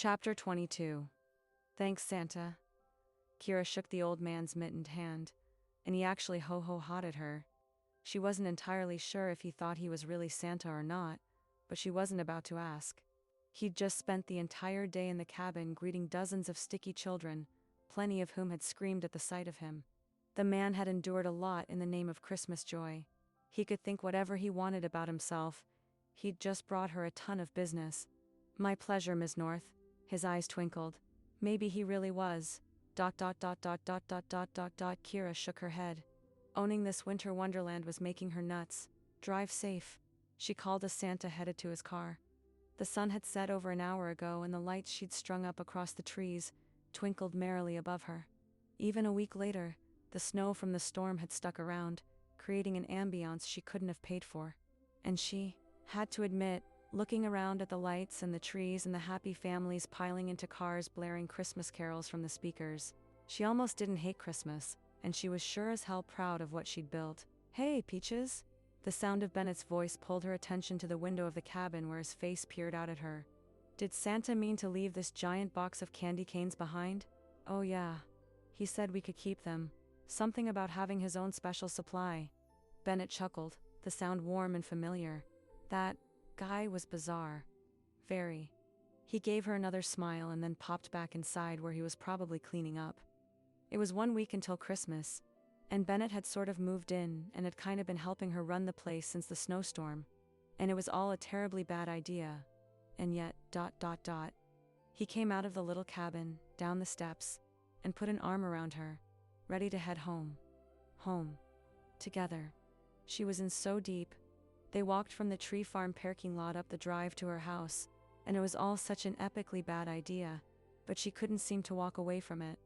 Chapter 22. Thanks, Santa. Kira shook the old man's mittened hand, and he actually ho-ho-hawed at her. She wasn't entirely sure if he thought he was really Santa or not, but she wasn't about to ask. He'd just spent the entire day in the cabin greeting dozens of sticky children, plenty of whom had screamed at the sight of him. The man had endured a lot in the name of Christmas joy. He could think whatever he wanted about himself. He'd just brought her a ton of business. My pleasure, Miss North. His eyes twinkled. Maybe he really was. Kira shook her head. Owning this winter wonderland was making her nuts. Drive safe. She called as Santa headed to his car. The sun had set over an hour ago, and the lights she'd strung up across the trees twinkled merrily above her. Even a week later, the snow from the storm had stuck around, creating an ambiance she couldn't have paid for. And she had to admit, looking around at the lights and the trees and the happy families piling into cars blaring Christmas carols from the speakers, she almost didn't hate Christmas, and she was sure as hell proud of what she'd built. "Hey, Peaches!" The sound of Bennett's voice pulled her attention to the window of the cabin where his face peered out at her. Did Santa mean to leave this giant box of candy canes behind? Oh yeah. He said we could keep them. Something about having his own special supply. Bennett chuckled, the sound warm and familiar. That guy was bizarre. Very. He gave her another smile and then popped back inside where he was probably cleaning up. It was 1 week until Christmas, and Bennett had sort of moved in and had kind of been helping her run the place since the snowstorm. And it was all a terribly bad idea. And yet, He came out of the little cabin, down the steps, and put an arm around her, ready to head home. Home. Together. She was in so deep. They walked from the tree farm parking lot up the drive to her house, and it was all such an epically bad idea, but she couldn't seem to walk away from it.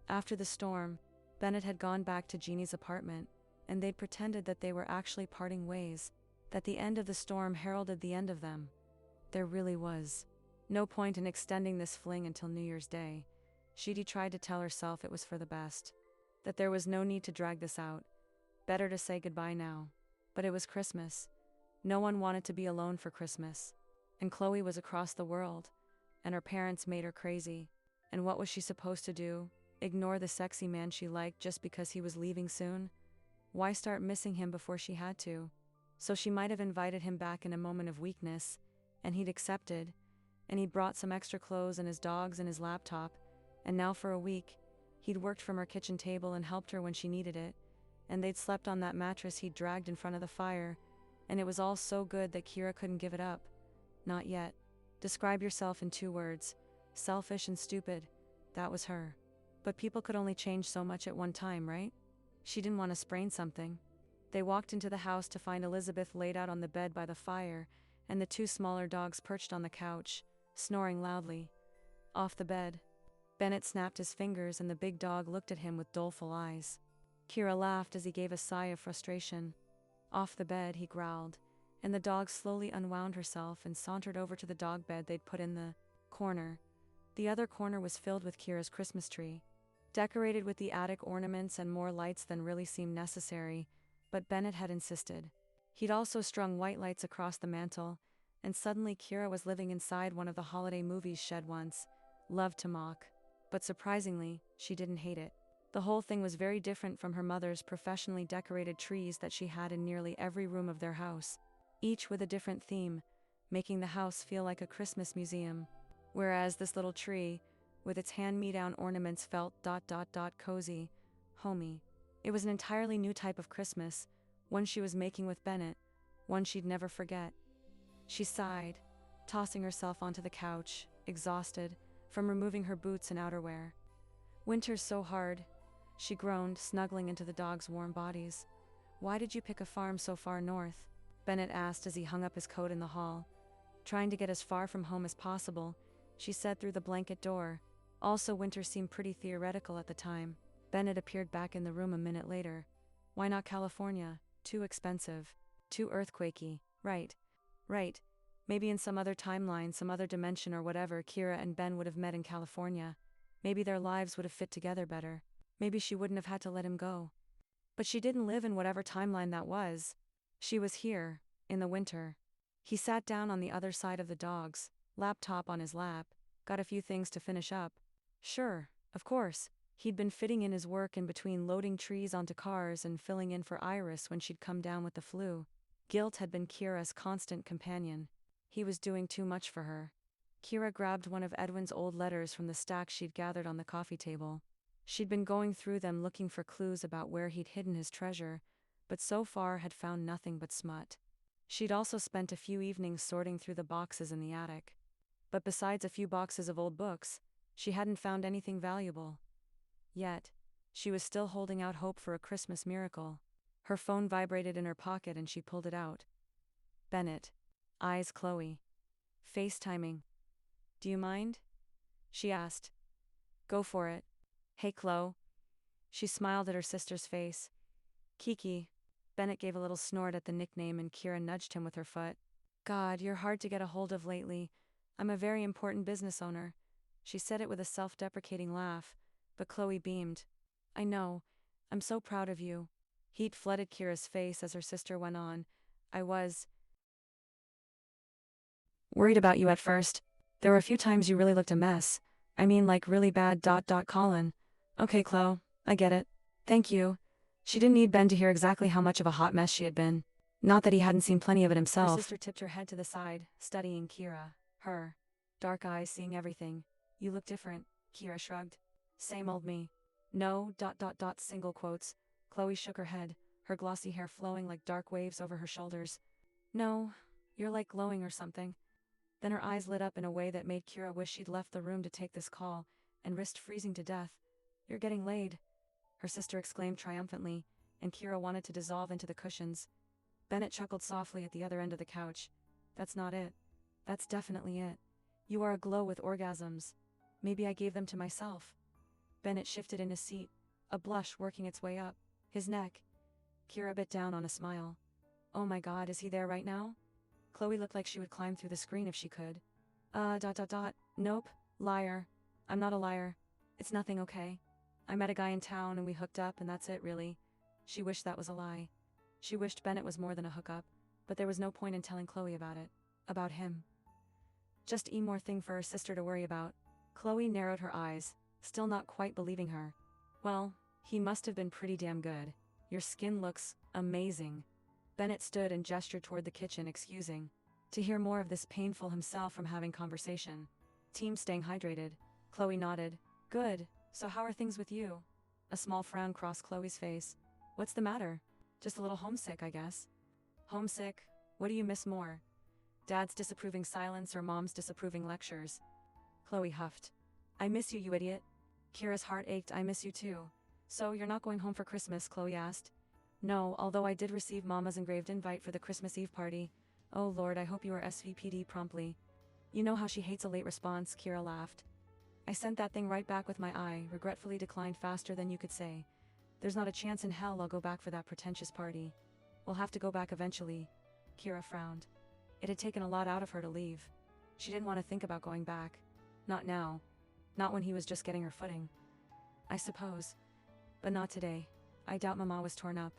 After the storm, Bennett had gone back to Jeannie's apartment, and they'd pretended that they were actually parting ways, that the end of the storm heralded the end of them. There really was no point in extending this fling until New Year's Day. She'd tried to tell herself it was for the best, that there was no need to drag this out. Better to say goodbye now. But it was Christmas. No one wanted to be alone for Christmas. And Chloe was across the world, and her parents made her crazy. And what was she supposed to do? Ignore the sexy man she liked just because he was leaving soon? Why start missing him before she had to? So she might have invited him back in a moment of weakness, and he'd accepted, and he'd brought some extra clothes and his dogs and his laptop, and now for a week, he'd worked from her kitchen table and helped her when she needed it, and they'd slept on that mattress he'd dragged in front of the fire, and it was all so good that Kira couldn't give it up. Not yet. Describe yourself in 2 words. Selfish and stupid. That was her. But people could only change so much at one time, right? She didn't want to sprain something. They walked into the house to find Elizabeth laid out on the bed by the fire, and the 2 smaller dogs perched on the couch, snoring loudly. Off the bed. Bennett snapped his fingers and the big dog looked at him with doleful eyes. Kira laughed as he gave a sigh of frustration. Off the bed, he growled, and the dog slowly unwound herself and sauntered over to the dog bed they'd put in the corner. The other corner was filled with Kira's Christmas tree, decorated with the attic ornaments and more lights than really seemed necessary, but Bennett had insisted. He'd also strung white lights across the mantel, and suddenly Kira was living inside one of the holiday movies she'd once loved to mock. But surprisingly, she didn't hate it. The whole thing was very different from her mother's professionally decorated trees that she had in nearly every room of their house, each with a different theme, making the house feel like a Christmas museum. Whereas this little tree, with its hand-me-down ornaments, felt cozy, homey. It was an entirely new type of Christmas, one she was making with Bennett, one she'd never forget. She sighed, tossing herself onto the couch, exhausted, from removing her boots and outerwear. "Winter's so hard," she groaned, snuggling into the dogs' warm bodies. "Why did you pick a farm so far north?" Bennett asked as he hung up his coat in the hall. "Trying to get as far from home as possible," she said through the blanket door. Also, winter seemed pretty theoretical at the time. Bennett appeared back in the room a minute later. "Why not California? Too expensive. Too earthquakey." Right. Maybe in some other timeline, some other dimension or whatever, Kira and Ben would have met in California. Maybe their lives would have fit together better. Maybe she wouldn't have had to let him go. But she didn't live in whatever timeline that was. She was here, in the winter. He sat down on the other side of the dogs, laptop on his lap, Got a few things to finish up. Sure, of course. He'd been fitting in his work in between loading trees onto cars and filling in for Iris when she'd come down with the flu. Guilt had been Kira's constant companion. He was doing too much for her. Kira grabbed one of Edwin's old letters from the stack she'd gathered on the coffee table. She'd been going through them looking for clues about where he'd hidden his treasure, but so far had found nothing but smut. She'd also spent a few evenings sorting through the boxes in the attic. But besides a few boxes of old books, she hadn't found anything valuable. Yet, she was still holding out hope for a Christmas miracle. Her phone vibrated in her pocket and she pulled it out. Bennett. Eyes Chloe. FaceTiming. Do you mind? She asked. Go for it. Hey Chloe. She smiled at her sister's face. Kiki. Bennett gave a little snort at the nickname and Kira nudged him with her foot. God, you're hard to get a hold of lately. I'm a very important business owner. She said it with a self-deprecating laugh, but Chloe beamed. I know. I'm so proud of you. Heat flooded Kira's face as her sister went on. I was worried about you at first. There were a few times you really looked a mess. I mean like really bad ... Colin. Okay Chloe, I get it. Thank you. She didn't need Ben to hear exactly how much of a hot mess she had been. Not that he hadn't seen plenty of it himself. Her sister tipped her head to the side, studying Kira. Her dark eyes seeing everything. You look different, Kira shrugged. Same old me. No ... single quotes. Chloe shook her head, her glossy hair flowing like dark waves over her shoulders. No, you're like glowing or something. Then her eyes lit up in a way that made Kira wish she'd left the room to take this call, and risked freezing to death. You're getting laid, her sister exclaimed triumphantly, and Kira wanted to dissolve into the cushions. Bennett chuckled softly at the other end of the couch. That's not it. That's definitely it. You are aglow with orgasms. Maybe I gave them to myself. Bennett shifted in his seat, a blush working its way up his neck. Kira bit down on a smile. Oh my God, is he there right now? Chloe looked like she would climb through the screen if she could. Nope, liar. I'm not a liar. It's nothing, okay? I met a guy in town and we hooked up and that's it really. She wished that was a lie. She wished Bennett was more than a hookup, but there was no point in telling Chloe about it. About him. Just one more thing for her sister to worry about. Chloe narrowed her eyes, still not quite believing her. Well, he must have been pretty damn good. Your skin looks amazing. Bennett stood and gestured toward the kitchen, excusing. To hear more of this painful himself from having conversation. Team staying hydrated. Chloe nodded. Good, so how are things with you? A small frown crossed Chloe's face. What's the matter? Just a little homesick, I guess. Homesick? What do you miss more? Dad's disapproving silence or Mom's disapproving lectures? Chloe huffed. I miss you, you idiot. Kira's heart ached. I miss you too. So you're not going home for Christmas? Chloe asked. No, although I did receive Mama's engraved invite for the Christmas Eve party. Oh Lord, I hope you are SVPD promptly. You know how she hates a late response, Kira laughed. I sent that thing right back with my eye, regretfully declined faster than you could say. There's not a chance in hell I'll go back for that pretentious party. We'll have to go back eventually. Kira frowned. It had taken a lot out of her to leave. She didn't want to think about going back. Not now. Not when he was just getting her footing. I suppose. But not today. I doubt Mama was torn up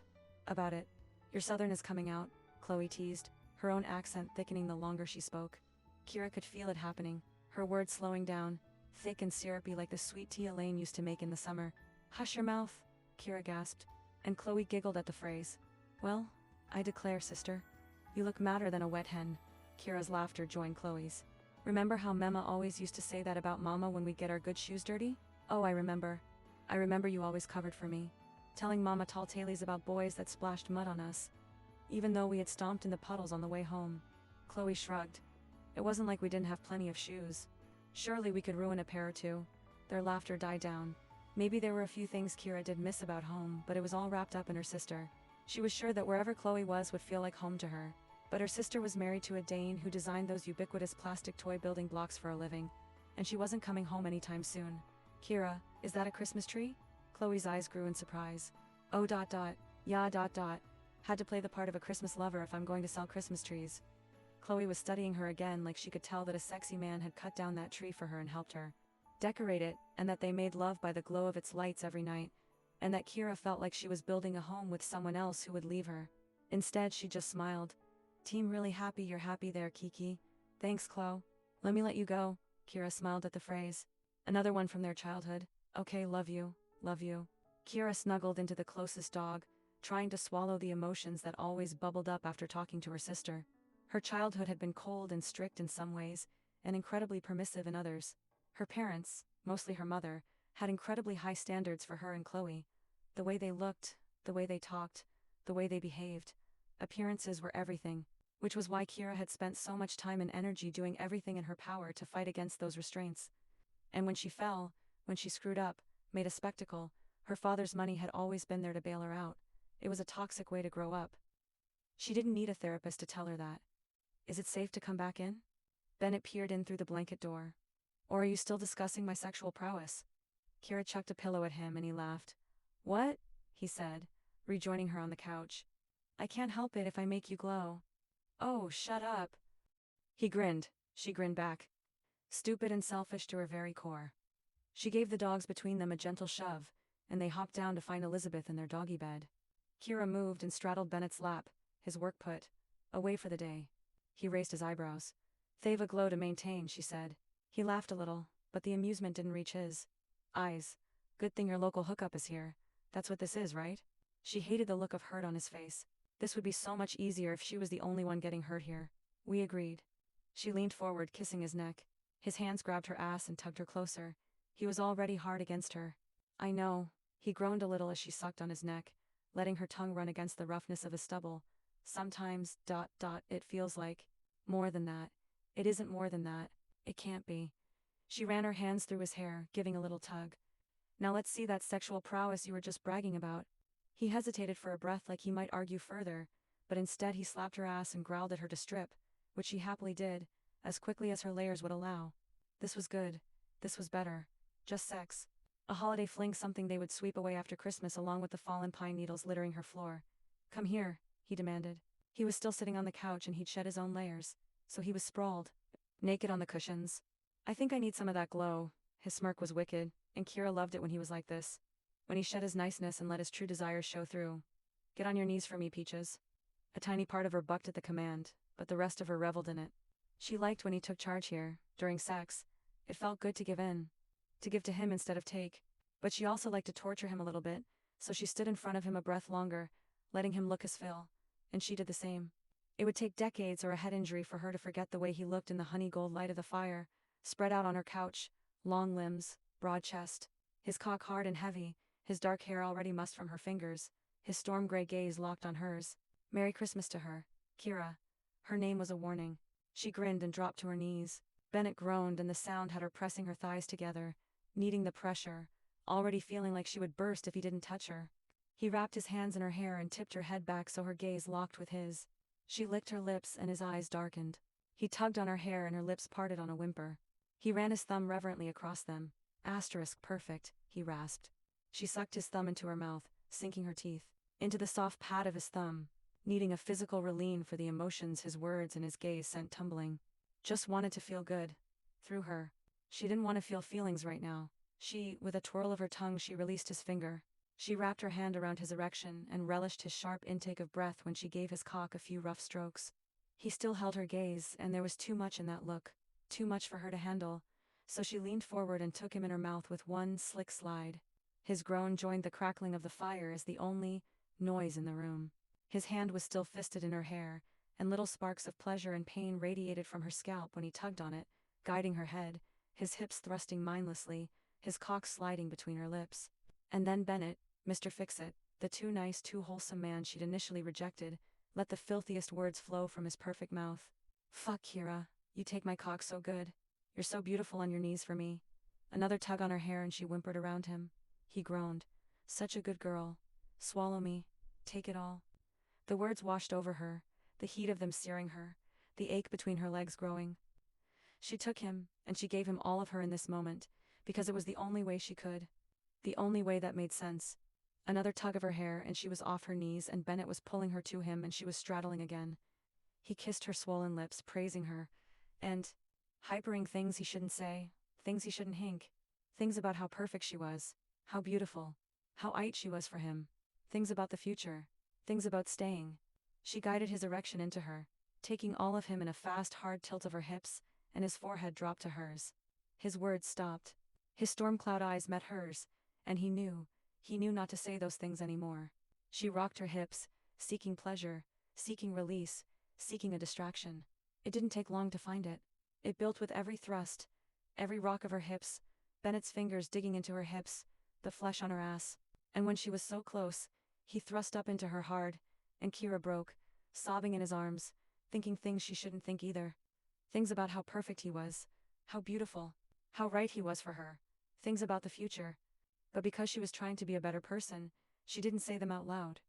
about it. Your Southern is coming out, Chloe teased, her own accent thickening the longer she spoke. Kira could feel it happening, her words slowing down, thick and syrupy like the sweet tea Elaine used to make in the summer. Hush your mouth, Kira gasped, and Chloe giggled at the phrase. Well, I declare, sister. You look madder than a wet hen. Kira's laughter joined Chloe's. Remember how Mema always used to say that about Mama when we'd get our good shoes dirty? Oh, I remember. I remember you always covered for me. Telling Mama tall tales about boys that splashed mud on us. Even though we had stomped in the puddles on the way home. Chloe shrugged. It wasn't like we didn't have plenty of shoes. Surely we could ruin a pair or two. Their laughter died down. Maybe there were a few things Kira did miss about home, but it was all wrapped up in her sister. She was sure that wherever Chloe was would feel like home to her. But her sister was married to a Dane who designed those ubiquitous plastic toy building blocks for a living. And she wasn't coming home anytime soon. Kira, is that a Christmas tree? Chloe's eyes grew in surprise. Oh ... Yeah ... Had to play the part of a Christmas lover if I'm going to sell Christmas trees. Chloe was studying her again like she could tell that a sexy man had cut down that tree for her and helped her decorate it, and that they made love by the glow of its lights every night, and that Kira felt like she was building a home with someone else who would leave her. Instead, she just smiled. Team really happy you're happy there, Kiki. Thanks, Chloe. Let me let you go. Kira smiled at the phrase. Another one from their childhood. Okay, love you, love you. Kira snuggled into the closest dog, trying to swallow the emotions that always bubbled up after talking to her sister. Her childhood had been cold and strict in some ways, and incredibly permissive in others. Her parents, mostly her mother, had incredibly high standards for her and Chloe. The way they looked, the way they talked, the way they behaved. Appearances were everything, which was why Kira had spent so much time and energy doing everything in her power to fight against those restraints. And when she fell, when she screwed up, made a spectacle, her father's money had always been there to bail her out. It was a toxic way to grow up. She didn't need a therapist to tell her that. Is it safe to come back in? Bennett peered in through the blanket door. Or are you still discussing my sexual prowess? Kira chucked a pillow at him and he laughed. What? He said, rejoining her on the couch. I can't help it if I make you glow. Oh, shut up. He grinned. She grinned back. Stupid and selfish to her very core. She gave the dogs between them a gentle shove, and they hopped down to find Elizabeth in their doggy bed. Kira moved and straddled Bennett's lap, his work put away for the day. He raised his eyebrows. They've a glow to maintain, she said. He laughed a little, but the amusement didn't reach his eyes. Good thing your local hookup is here. That's what this is, right? She hated the look of hurt on his face. This would be so much easier if she was the only one getting hurt here. We agreed. She leaned forward, kissing his neck. His hands grabbed her ass and tugged her closer. He was already hard against her. I know. He groaned a little as she sucked on his neck, letting her tongue run against the roughness of his stubble. Sometimes, it feels like more than that. It isn't more than that. It can't be. She ran her hands through his hair, giving a little tug. Now let's see that sexual prowess you were just bragging about. He hesitated for a breath like he might argue further, but instead he slapped her ass and growled at her to strip, which she happily did, as quickly as her layers would allow. This was good. This was better. Just sex. A holiday fling, something they would sweep away after Christmas along with the fallen pine needles littering her floor. Come here, he demanded. He was still sitting on the couch and he'd shed his own layers, so he was sprawled, naked on the cushions. I think I need some of that glow. His smirk was wicked, and Kira loved it when he was like this. When he shed his niceness and let his true desires show through. Get on your knees for me, Peaches. A tiny part of her bucked at the command, but the rest of her reveled in it. She liked when he took charge here, during sex. It felt good to give in. To give to him instead of take. But she also liked to torture him a little bit, so she stood in front of him a breath longer, letting him look his fill. And she did the same. It would take decades or a head injury for her to forget the way he looked in the honey gold light of the fire, spread out on her couch, long limbs, broad chest, his cock hard and heavy, his dark hair already mussed from her fingers, his storm gray gaze locked on hers. Merry Christmas to her, Kira. Her name was a warning. She grinned and dropped to her knees. Bennett groaned and the sound had her pressing her thighs together, needing the pressure, already feeling like she would burst if he didn't touch her. He wrapped his hands in her hair and tipped her head back so her gaze locked with his. She licked her lips and his eyes darkened. He tugged on her hair and her lips parted on a whimper. He ran his thumb reverently across them. Asterisk perfect, he rasped. She sucked his thumb into her mouth, sinking her teeth into the soft pad of his thumb, needing a physical release for the emotions his words and his gaze sent tumbling. Just wanted to feel good. Through her. She didn't want to feel feelings right now. With a twirl of her tongue, she released his finger. She wrapped her hand around his erection and relished his sharp intake of breath when she gave his cock a few rough strokes. He still held her gaze, and there was too much in that look, too much for her to handle, so she leaned forward and took him in her mouth with one slick slide. His groan joined the crackling of the fire as the only noise in the room. His hand was still fisted in her hair, and little sparks of pleasure and pain radiated from her scalp when he tugged on it, guiding her head, his hips thrusting mindlessly, his cock sliding between her lips. And then Bennett, Mr. Fix-It, the too nice, too wholesome man she'd initially rejected, let the filthiest words flow from his perfect mouth. Fuck, Kira, you take my cock so good. You're so beautiful on your knees for me. Another tug on her hair and she whimpered around him. He groaned. Such a good girl. Swallow me. Take it all. The words washed over her, the heat of them searing her, the ache between her legs growing. She took him, and she gave him all of her in this moment, because it was the only way she could. The only way that made sense. Another tug of her hair and she was off her knees and Bennett was pulling her to him and she was straddling again. He kissed her swollen lips, praising her, and hypering things he shouldn't say, things he shouldn't hink, things about how perfect she was, how beautiful, how aight she was for him, things about the future, things about staying. She guided his erection into her, taking all of him in a fast, hard tilt of her hips, and his forehead dropped to hers. His words stopped. His storm cloud eyes met hers, and he knew not to say those things anymore. She rocked her hips, seeking pleasure, seeking release, seeking a distraction. It didn't take long to find it. It built with every thrust, every rock of her hips, Bennett's fingers digging into her hips, the flesh on her ass. And when she was so close, he thrust up into her hard, and Kira broke, sobbing in his arms, thinking things she shouldn't think either. Things about how perfect he was, how beautiful, how right he was for her, things about the future. But because she was trying to be a better person, she didn't say them out loud.